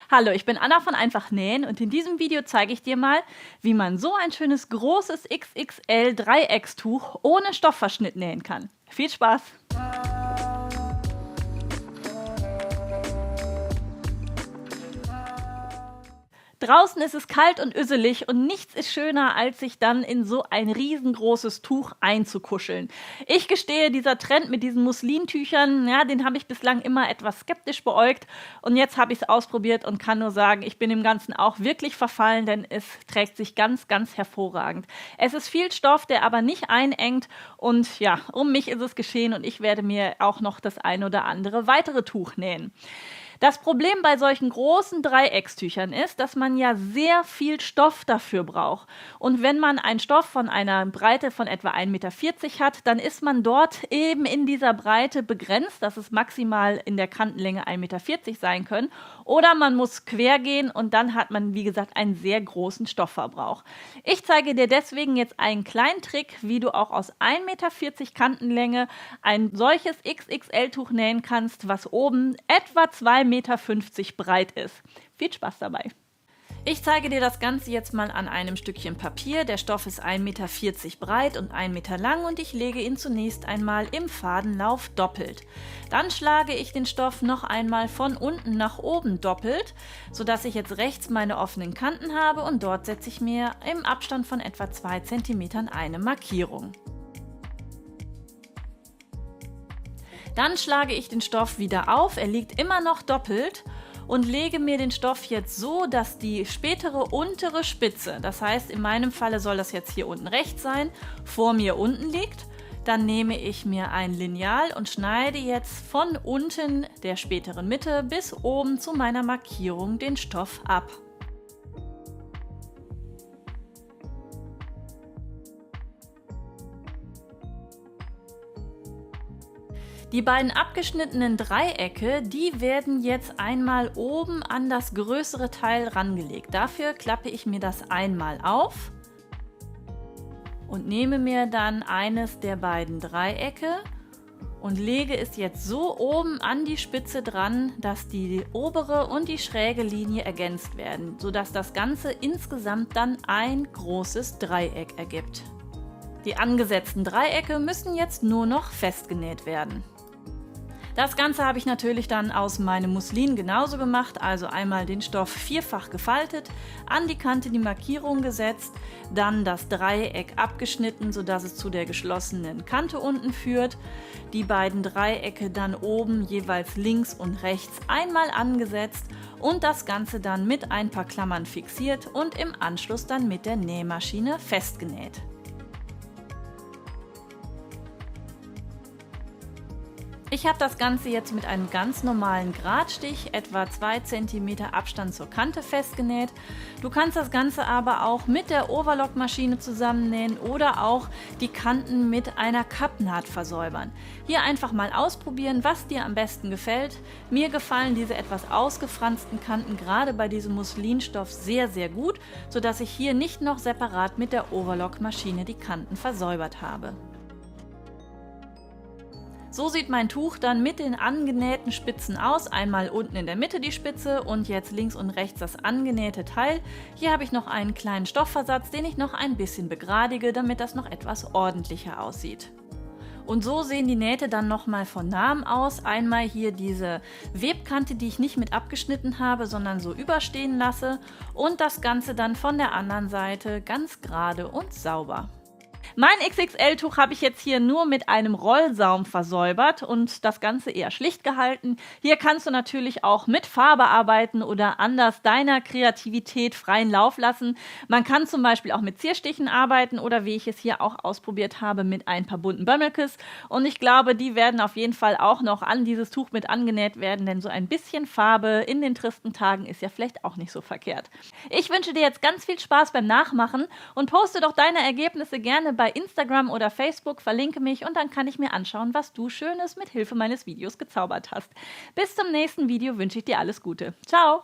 Hallo, ich bin Anna von Einfach Nähen und in diesem Video zeige ich dir mal, wie man so ein schönes großes XXL Dreieckstuch ohne Stoffverschnitt nähen kann. Viel Spaß! Draußen ist es kalt und üsselig und nichts ist schöner, als sich dann in so ein riesengroßes Tuch einzukuscheln. Ich gestehe, dieser Trend mit diesen Muslintüchern, ja, den habe ich bislang immer etwas skeptisch beäugt und jetzt habe ich es ausprobiert und kann nur sagen, ich bin dem Ganzen auch wirklich verfallen, denn es trägt sich ganz, ganz hervorragend. Es ist viel Stoff, der aber nicht einengt und ja, um mich ist es geschehen und ich werde mir auch noch das ein oder andere weitere Tuch nähen. Das Problem bei solchen großen Dreieckstüchern ist, dass man ja sehr viel Stoff dafür braucht. Und wenn man einen Stoff von einer Breite von etwa 1,40 Meter hat, dann ist man dort eben in dieser Breite begrenzt, dass es maximal in der Kantenlänge 1,40 Meter sein können. Oder man muss quer gehen und dann hat man, wie gesagt, einen sehr großen Stoffverbrauch. Ich zeige dir deswegen jetzt einen kleinen Trick, wie du auch aus 1,40 Meter Kantenlänge ein solches XXL-Tuch nähen kannst, was oben etwa 2,50 Meter breit ist. Viel Spaß dabei! Ich zeige dir das Ganze jetzt mal an einem Stückchen Papier. Der Stoff ist 1,40 Meter breit und 1 Meter lang und ich lege ihn zunächst einmal im Fadenlauf doppelt. Dann schlage ich den Stoff noch einmal von unten nach oben doppelt, sodass ich jetzt rechts meine offenen Kanten habe und dort setze ich mir im Abstand von etwa 2 cm eine Markierung. Dann schlage ich den Stoff wieder auf, er liegt immer noch doppelt und lege mir den Stoff jetzt so, dass die spätere untere Spitze, das heißt in meinem Falle soll das jetzt hier unten rechts sein, vor mir unten liegt. Dann nehme ich mir ein Lineal und schneide jetzt von unten der späteren Mitte bis oben zu meiner Markierung den Stoff ab. Die beiden abgeschnittenen Dreiecke, die werden jetzt einmal oben an das größere Teil rangelegt. Dafür klappe ich mir das einmal auf und nehme mir dann eines der beiden Dreiecke und lege es jetzt so oben an die Spitze dran, dass die obere und die schräge Linie ergänzt werden, sodass das Ganze insgesamt dann ein großes Dreieck ergibt. Die angesetzten Dreiecke müssen jetzt nur noch festgenäht werden. Das Ganze habe ich natürlich dann aus meinem Muslin genauso gemacht, also einmal den Stoff vierfach gefaltet, an die Kante die Markierung gesetzt, dann das Dreieck abgeschnitten, sodass es zu der geschlossenen Kante unten führt, die beiden Dreiecke dann oben jeweils links und rechts einmal angesetzt und das Ganze dann mit ein paar Klammern fixiert und im Anschluss dann mit der Nähmaschine festgenäht. Ich habe das Ganze jetzt mit einem ganz normalen Gradstich, etwa 2 cm Abstand zur Kante festgenäht. Du kannst das Ganze aber auch mit der Overlockmaschine zusammennähen oder auch die Kanten mit einer Kappnaht versäubern. Hier einfach mal ausprobieren, was dir am besten gefällt. Mir gefallen diese etwas ausgefransten Kanten gerade bei diesem Muslinstoff sehr, sehr gut, sodass ich hier nicht noch separat mit der Overlockmaschine die Kanten versäubert habe. So sieht mein Tuch dann mit den angenähten Spitzen aus. Einmal unten in der Mitte die Spitze und jetzt links und rechts das angenähte Teil. Hier habe ich noch einen kleinen Stoffversatz, den ich noch ein bisschen begradige, damit das noch etwas ordentlicher aussieht. Und so sehen die Nähte dann nochmal von nahem aus. Einmal hier diese Webkante, die ich nicht mit abgeschnitten habe, sondern so überstehen lasse. Und das Ganze dann von der anderen Seite ganz gerade und sauber. Mein XXL-Tuch habe ich jetzt hier nur mit einem Rollsaum versäubert und das Ganze eher schlicht gehalten. Hier kannst du natürlich auch mit Farbe arbeiten oder anders deiner Kreativität freien Lauf lassen. Man kann zum Beispiel auch mit Zierstichen arbeiten oder wie ich es hier auch ausprobiert habe, mit ein paar bunten Bömmelkes. Und ich glaube, die werden auf jeden Fall auch noch an dieses Tuch mit angenäht werden, denn so ein bisschen Farbe in den tristen Tagen ist ja vielleicht auch nicht so verkehrt. Ich wünsche dir jetzt ganz viel Spaß beim Nachmachen und poste doch deine Ergebnisse gerne bei Instagram oder Facebook, verlinke mich und dann kann ich mir anschauen, was du Schönes mit Hilfe meines Videos gezaubert hast. Bis zum nächsten Video wünsche ich dir alles Gute. Ciao!